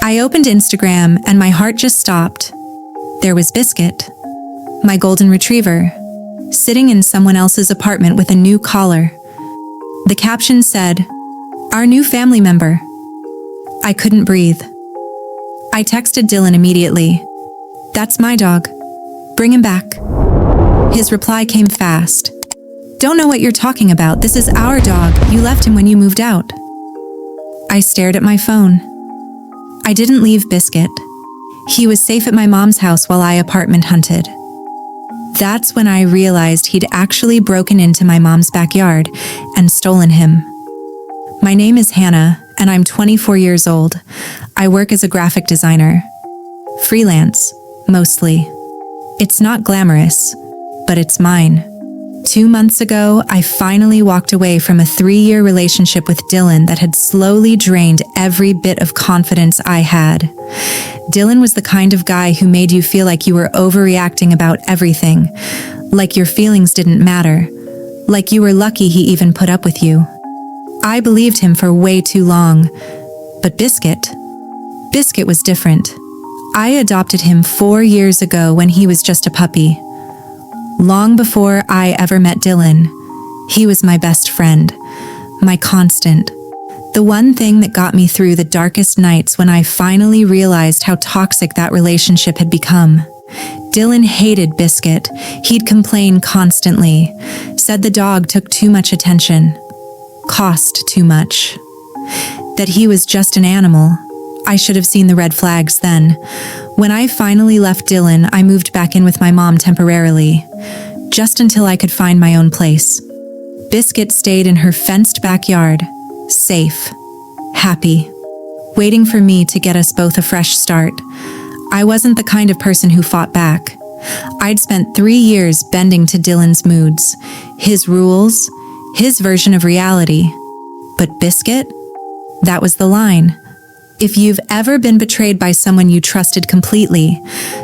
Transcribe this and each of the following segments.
I opened Instagram and my heart just stopped. There was Biscuit, my golden retriever, sitting in someone else's apartment with a new collar. The caption said, "Our new family member." I couldn't breathe. I texted Dylan immediately. "That's my dog. Bring him back." His reply came fast. "Don't know what you're talking about. This is our dog. You left him when you moved out." I stared at my phone. I didn't leave Biscuit. He was safe at my mom's house while I apartment hunted. That's when I realized he'd actually broken into my mom's backyard and stolen him. My name is Hannah, and I'm 24 years old. I work as a graphic designer. Freelance, mostly. It's not glamorous, but it's mine. 2 months ago, I finally walked away from a 3-year relationship with Dylan that had slowly drained every bit of confidence I had. Dylan was the kind of guy who made you feel like you were overreacting about everything, like your feelings didn't matter, like you were lucky he even put up with you. I believed him for way too long, but Biscuit was different. I adopted him 4 years ago when he was just a puppy. Long before I ever met Dylan, he was my best friend, my constant. The one thing that got me through the darkest nights when I finally realized how toxic that relationship had become. Dylan hated Biscuit. He'd complain constantly, said the dog took too much attention, cost too much, that he was just an animal. I should have seen the red flags then. When I finally left Dylan, I moved back in with my mom temporarily, just until I could find my own place. Biscuit stayed in her fenced backyard, safe, happy, waiting for me to get us both a fresh start. I wasn't the kind of person who fought back. I'd spent 3 years bending to Dylan's moods, his rules, his version of reality. But Biscuit? That was the line. If you've ever been betrayed by someone you trusted completely,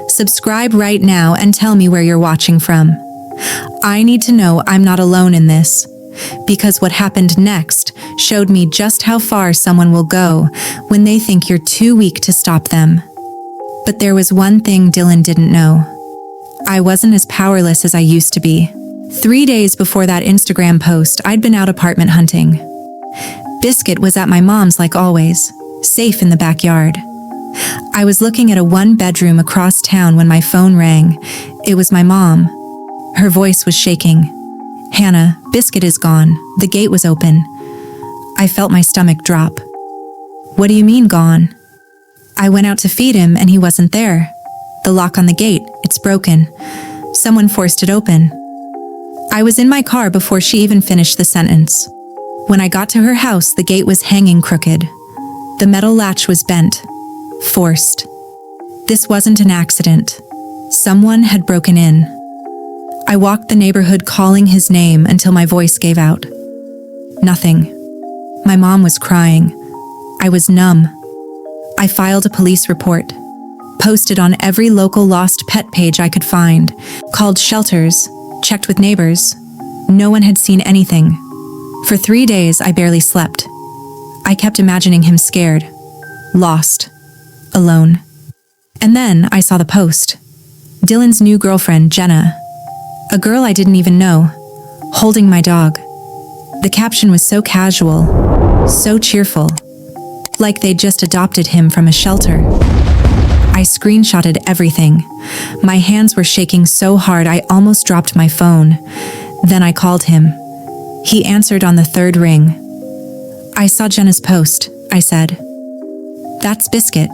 subscribe right now and tell me where you're watching from. I need to know I'm not alone in this, because what happened next showed me just how far someone will go when they think you're too weak to stop them. But there was one thing Dylan didn't know. I wasn't as powerless as I used to be. 3 days before that Instagram post, I'd been out apartment hunting. Biscuit was at my mom's like always, safe in the backyard. I was looking at a 1-bedroom across town when my phone rang. It was my mom. Her voice was shaking. "Hannah, Biscuit is gone. The gate was open." I felt my stomach drop. "What do you mean gone?" "I went out to feed him and he wasn't there. The lock on the gate, it's broken. Someone forced it open." I was in my car before she even finished the sentence. When I got to her house, the gate was hanging crooked. The metal latch was bent, forced. This wasn't an accident. Someone had broken in. I walked the neighborhood calling his name until my voice gave out. Nothing. My mom was crying. I was numb. I filed a police report, posted on every local lost pet page I could find, called shelters, checked with neighbors. No one had seen anything. For 3 days, I barely slept. I kept imagining him scared, lost, alone. And then I saw the post. Dylan's new girlfriend, Jenna, a girl I didn't even know, holding my dog. The caption was so casual, so cheerful, like they'd just adopted him from a shelter. I screenshotted everything. My hands were shaking so hard I almost dropped my phone. Then I called him. He answered on the 3rd ring. "I saw Jenna's post," I said. "That's Biscuit.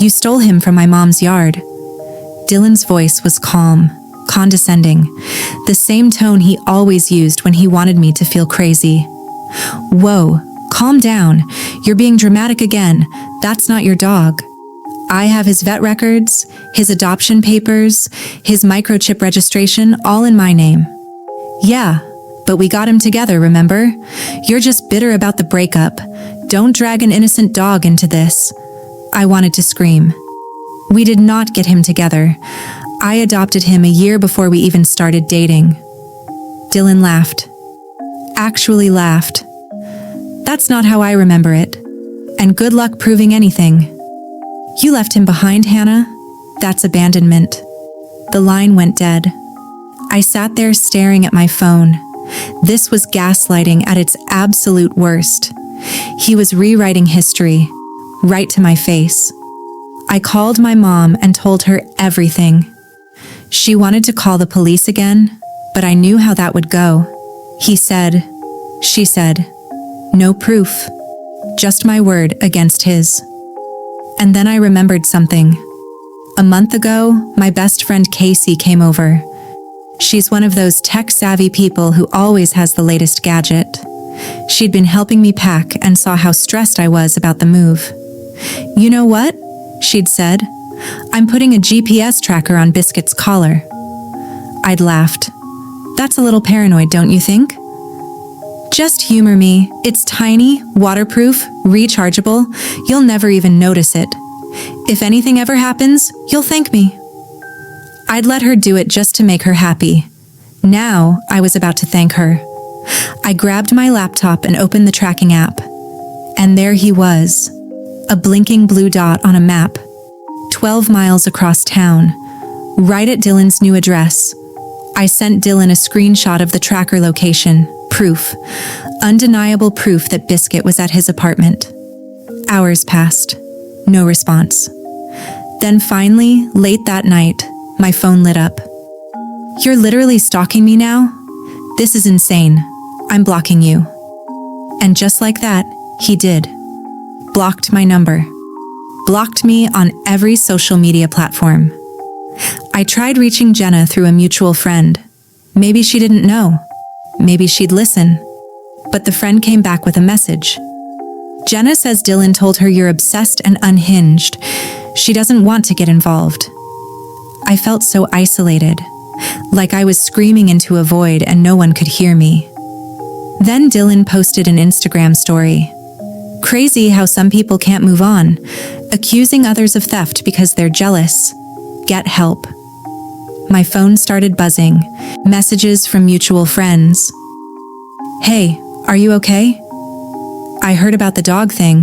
You stole him from my mom's yard." Dylan's voice was calm, condescending, the same tone he always used when he wanted me to feel crazy. "Whoa, calm down. You're being dramatic again. That's not your dog. I have his vet records, his adoption papers, his microchip registration, all in my name." "Yeah, but we got him together, remember? You're just bitter about the breakup. Don't drag an innocent dog into this." I wanted to scream. We did not get him together. I adopted him a year before we even started dating. Dylan laughed. Actually laughed. "That's not how I remember it. And good luck proving anything." You left him behind, Hannah? That's abandonment. The line went dead. I sat there staring at my phone. This was gaslighting at its absolute worst. He was rewriting history, right to my face. I called my mom and told her everything. She wanted to call the police again, but I knew how that would go. She said, no proof, just my word against his. And then I remembered something. A month ago, my best friend Casey came over. She's one of those tech-savvy people who always has the latest gadget. She'd been helping me pack and saw how stressed I was about the move. You know what? She'd said, I'm putting a GPS tracker on Biscuit's collar. I'd laughed. That's a little paranoid, don't you think? Just humor me. It's tiny, waterproof, rechargeable. You'll never even notice it. If anything ever happens, you'll thank me. I'd let her do it just to make her happy. Now, I was about to thank her. I grabbed my laptop and opened the tracking app. And there he was, a blinking blue dot on a map, 12 miles across town, right at Dylan's new address. I sent Dylan a screenshot of the tracker location, proof, undeniable proof that Biscuit was at his apartment. Hours passed, no response. Then finally, late that night, my phone lit up. You're literally stalking me now? This is insane. I'm blocking you. And just like that, he did. Blocked my number. Blocked me on every social media platform. I tried reaching Jenna through a mutual friend. Maybe she didn't know. Maybe she'd listen. But the friend came back with a message. Jenna says Dylan told her you're obsessed and unhinged. She doesn't want to get involved. I felt so isolated, like I was screaming into a void and no one could hear me. Then Dylan posted an Instagram story. Crazy how some people can't move on, accusing others of theft because they're jealous. Get help. My phone started buzzing, messages from mutual friends. Hey, are you okay? I heard about the dog thing.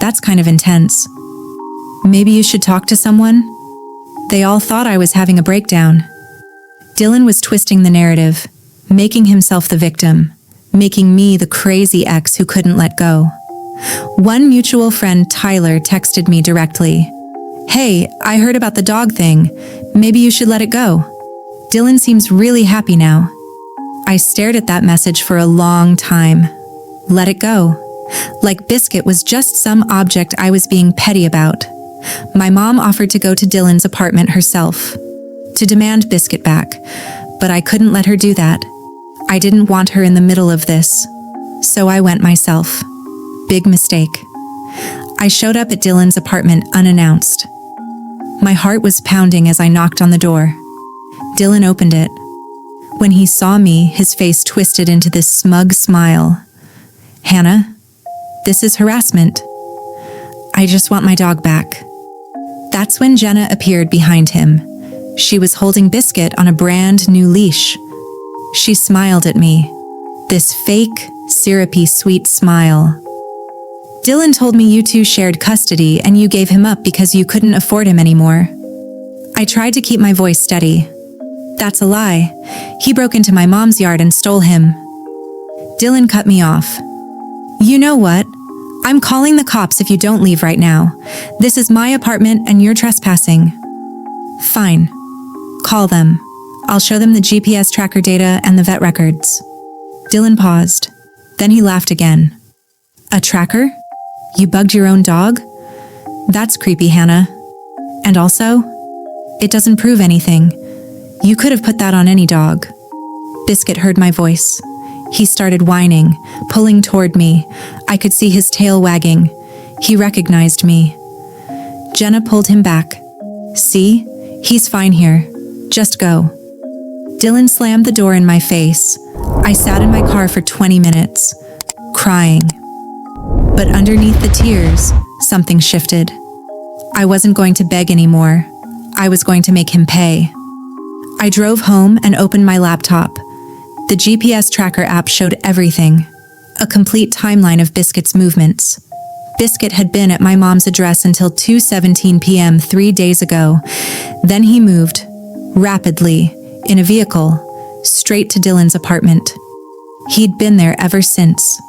That's kind of intense. Maybe you should talk to someone? They all thought I was having a breakdown. Dylan was twisting the narrative, making himself the victim, making me the crazy ex who couldn't let go. One mutual friend, Tyler, texted me directly. Hey, I heard about the dog thing. Maybe you should let it go. Dylan seems really happy now. I stared at that message for a long time. Let it go. Like Biscuit was just some object I was being petty about. My mom offered to go to Dylan's apartment herself, to demand Biscuit back, but I couldn't let her do that. I didn't want her in the middle of this, so I went myself. Big mistake. I showed up at Dylan's apartment unannounced. My heart was pounding as I knocked on the door. Dylan opened it. When he saw me, his face twisted into this smug smile. Hannah, this is harassment. I just want my dog back. That's when Jenna appeared behind him. She was holding Biscuit on a brand new leash. She smiled at me. This fake, syrupy, sweet smile. Dylan told me you two shared custody and you gave him up because you couldn't afford him anymore. I tried to keep my voice steady. That's a lie. He broke into my mom's yard and stole him. Dylan cut me off. You know what? I'm calling the cops if you don't leave right now. This is my apartment and you're trespassing. Fine. Call them. I'll show them the GPS tracker data and the vet records. Dylan paused. Then he laughed again. A tracker? You bugged your own dog? That's creepy, Hannah. And also, it doesn't prove anything. You could have put that on any dog. Biscuit heard my voice. He started whining, pulling toward me. I could see his tail wagging. He recognized me. Jenna pulled him back. See? He's fine here. Just go. Dylan slammed the door in my face. I sat in my car for 20 minutes, crying. But underneath the tears, something shifted. I wasn't going to beg anymore. I was going to make him pay. I drove home and opened my laptop. The GPS tracker app showed everything. A complete timeline of Biscuit's movements. Biscuit had been at my mom's address until 2:17 p.m. 3 days ago. Then he moved, rapidly, in a vehicle, straight to Dylan's apartment. He'd been there ever since.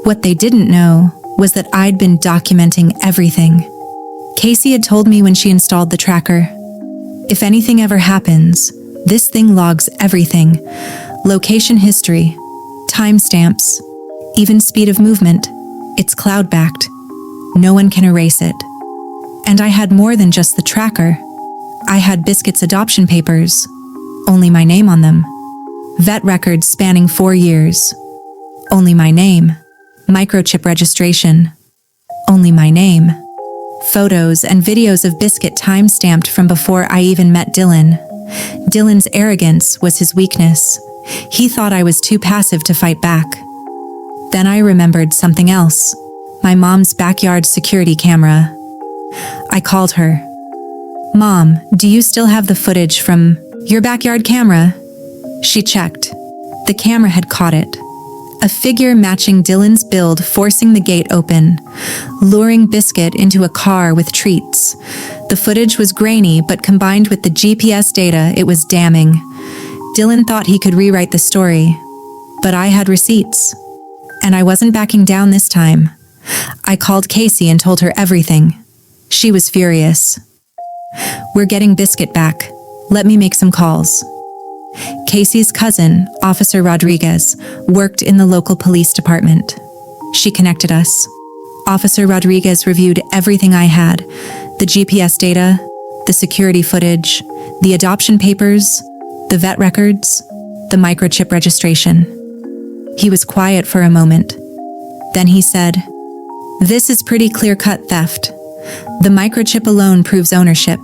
What they didn't know was that I'd been documenting everything. Casey had told me when she installed the tracker, if anything ever happens, this thing logs everything. Location history, timestamps, even speed of movement. It's cloud-backed. No one can erase it. And I had more than just the tracker. I had Biscuit's adoption papers, only my name on them. Vet records spanning 4 years, only my name. Microchip registration, only my name. Photos and videos of Biscuit time-stamped from before I even met Dylan. Dylan's arrogance was his weakness. He thought I was too passive to fight back. Then I remembered something else. My mom's backyard security camera. I called her. "Mom, do you still have the footage from your backyard camera?" She checked. The camera had caught it. A figure matching Dylan's build forcing the gate open, luring Biscuit into a car with treats. The footage was grainy, but combined with the GPS data, it was damning. Dylan thought he could rewrite the story, but I had receipts. And I wasn't backing down this time. I called Casey and told her everything. She was furious. "We're getting Biscuit back. Let me make some calls." Casey's cousin, Officer Rodriguez, worked in the local police department. She connected us. Officer Rodriguez reviewed everything I had, the GPS data, the security footage, the adoption papers, the vet records, the microchip registration. He was quiet for a moment. Then he said, "This is pretty clear-cut theft. The microchip alone proves ownership.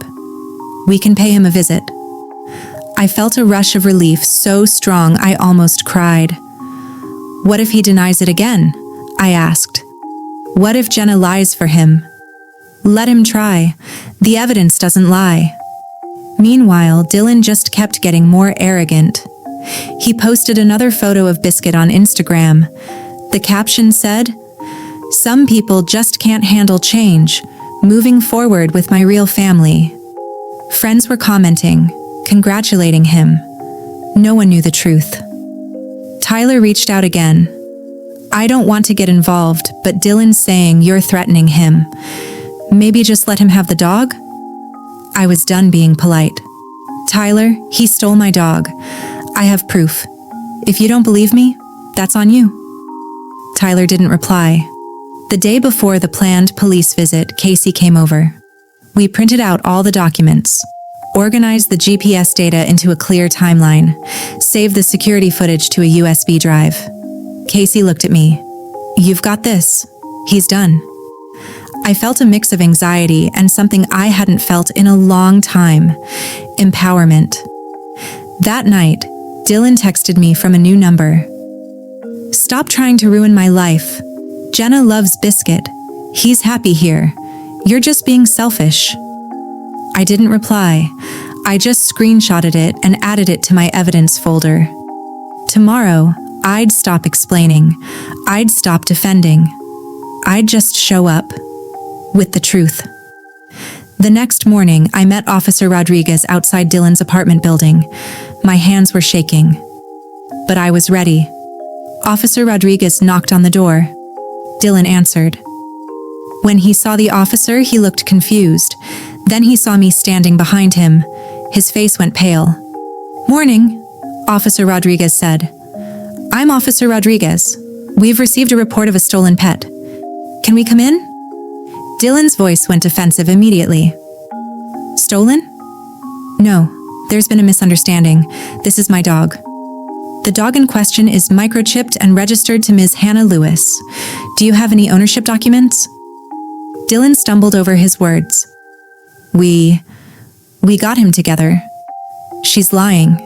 We can pay him a visit." I felt a rush of relief so strong I almost cried. "What if he denies it again?" I asked. "What if Jenna lies for him?" "Let him try. The evidence doesn't lie." Meanwhile, Dylan just kept getting more arrogant. He posted another photo of Biscuit on Instagram. The caption said, "Some people just can't handle change. Moving forward with my real family." Friends were commenting, congratulating him. No one knew the truth. Tyler reached out again. "I don't want to get involved, but Dylan's saying you're threatening him. Maybe just let him have the dog?" I was done being polite. "Tyler, he stole my dog. I have proof. If you don't believe me, that's on you." Tyler didn't reply. The day before the planned police visit, Casey came over. We printed out all the documents, organized the GPS data into a clear timeline, saved the security footage to a USB drive. Casey looked at me. "You've got this. He's done." I felt a mix of anxiety and something I hadn't felt in a long time: empowerment. That night, Dylan texted me from a new number. "Stop trying to ruin my life. Jenna loves Biscuit. He's happy here. You're just being selfish." I didn't reply. I just screenshotted it and added it to my evidence folder. Tomorrow, I'd stop explaining. I'd stop defending. I'd just show up with the truth. The next morning, I met Officer Rodriguez outside Dylan's apartment building. My hands were shaking, but I was ready. Officer Rodriguez knocked on the door. Dylan answered. When he saw the officer, he looked confused. Then he saw me standing behind him. His face went pale. "Morning," Officer Rodriguez said. "I'm Officer Rodriguez. We've received a report of a stolen pet. Can we come in?" Dylan's voice went defensive immediately. "Stolen? No, there's been a misunderstanding. This is my dog. The dog in question is microchipped and registered to Ms. Hannah Lewis. Do you have any ownership documents?" Dylan stumbled over his words. We got him together. She's lying."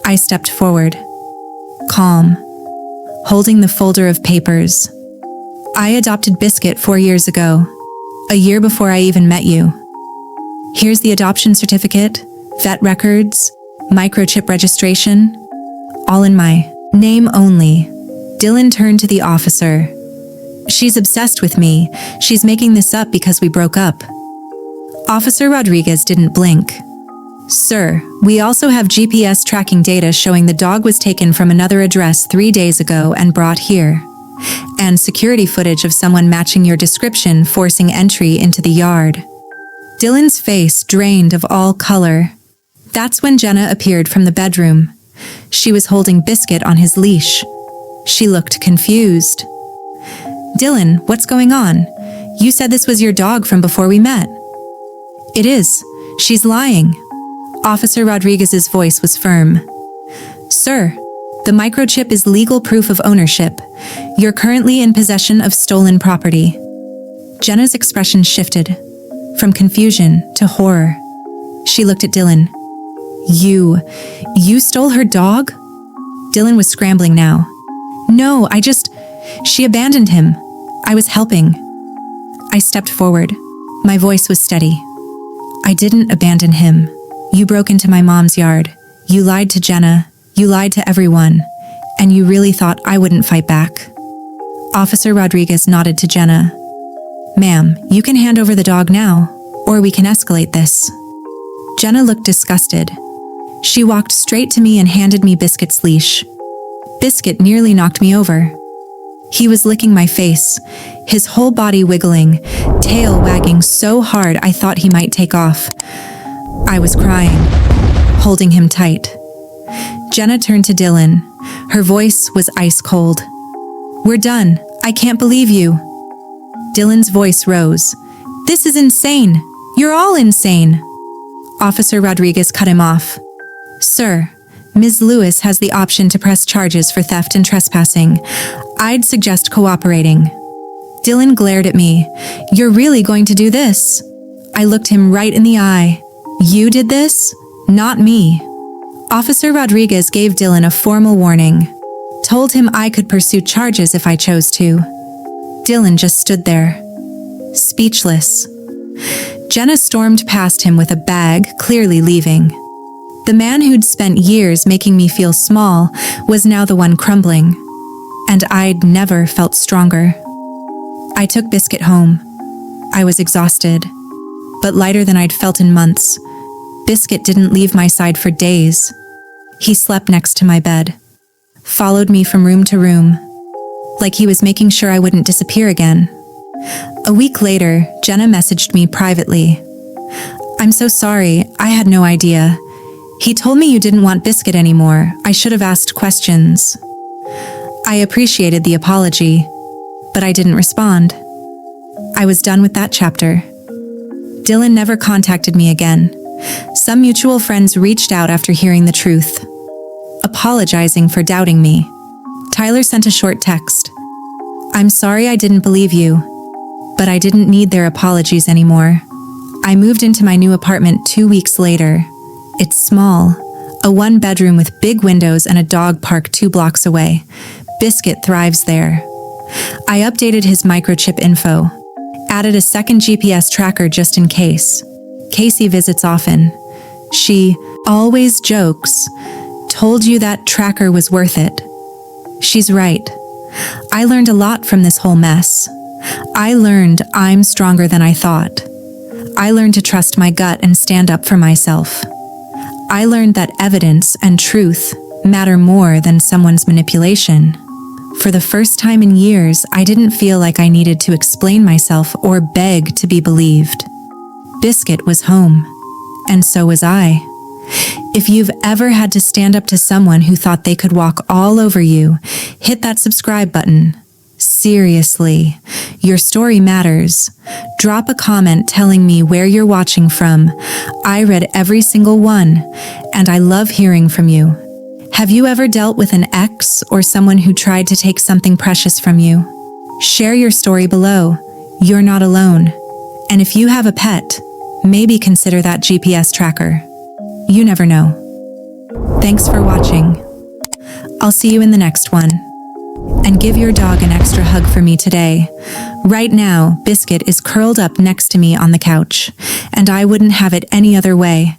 I stepped forward, calm, holding the folder of papers. "I adopted Biscuit 4 years ago, a year before I even met you. Here's the adoption certificate, vet records, microchip registration, all in my name only." Dylan turned to the officer. She's obsessed with me. She's making this up because we broke up. Officer Rodriguez didn't blink. Sir, we also have GPS tracking data showing the dog was taken from another address 3 days ago and brought here. And security footage of someone matching your description forcing entry into the yard. Dylan's face drained of all color. That's when Jenna appeared from the bedroom. She was holding Biscuit on his leash. She looked confused. Dylan, what's going on? You said this was your dog from before we met. It is. She's lying. Officer Rodriguez's voice was firm. Sir, the microchip is legal proof of ownership. You're currently in possession of stolen property. Jenna's expression shifted, from confusion to horror. She looked at Dylan. You stole her dog? Dylan was scrambling now. No, she abandoned him. I was helping. I stepped forward. My voice was steady. I didn't abandon him. You broke into my mom's yard. You lied to Jenna. You lied to everyone. And you really thought I wouldn't fight back. Officer Rodriguez nodded to Jenna. Ma'am, you can hand over the dog now, or we can escalate this. Jenna looked disgusted. She walked straight to me and handed me Biscuit's leash. Biscuit nearly knocked me over. He was licking my face, his whole body wiggling, tail wagging so hard I thought he might take off. I was crying, holding him tight. Jenna turned to Dylan. Her voice was ice cold. We're done. I can't believe you. Dylan's voice rose. This is insane. You're all insane. Officer Rodriguez cut him off. Sir, Ms. Lewis has the option to press charges for theft and trespassing. I'd suggest cooperating. Dylan glared at me. You're really going to do this? I looked him right in the eye. You did this? Not me. Officer Rodriguez gave Dylan a formal warning. Told him I could pursue charges if I chose to. Dylan just stood there, speechless. Jenna stormed past him with a bag, clearly leaving. The man who'd spent years making me feel small was now the one crumbling, and I'd never felt stronger. I took Biscuit home. I was exhausted, but lighter than I'd felt in months. Biscuit didn't leave my side for days. He slept next to my bed, followed me from room to room, like he was making sure I wouldn't disappear again. A week later, Jenna messaged me privately. I'm so sorry, I had no idea. He told me you didn't want Biscuit anymore. I should have asked questions. I appreciated the apology, but I didn't respond. I was done with that chapter. Dylan never contacted me again. Some mutual friends reached out after hearing the truth, apologizing for doubting me. Tyler sent a short text. I'm sorry I didn't believe you, but I didn't need their apologies anymore. I moved into my new apartment 2 weeks later. It's small, a 1-bedroom with big windows and a dog park 2 blocks away. Biscuit thrives there. I updated his microchip info, added a second GPS tracker just in case. Casey visits often. She always jokes, told you that tracker was worth it. She's right. I learned a lot from this whole mess. I learned I'm stronger than I thought. I learned to trust my gut and stand up for myself. I learned that evidence and truth matter more than someone's manipulation. For the first time in years, I didn't feel like I needed to explain myself or beg to be believed. Biscuit was home, and so was I. If you've ever had to stand up to someone who thought they could walk all over you, hit that subscribe button. Seriously, your story matters. Drop a comment telling me where you're watching from. I read every single one, and I love hearing from you. Have you ever dealt with an ex or someone who tried to take something precious from you? Share your story below. You're not alone. And if you have a pet, maybe consider that GPS tracker. You never know. Thanks for watching. I'll see you in the next one. And give your dog an extra hug for me today. Right now, Biscuit is curled up next to me on the couch, and I wouldn't have it any other way.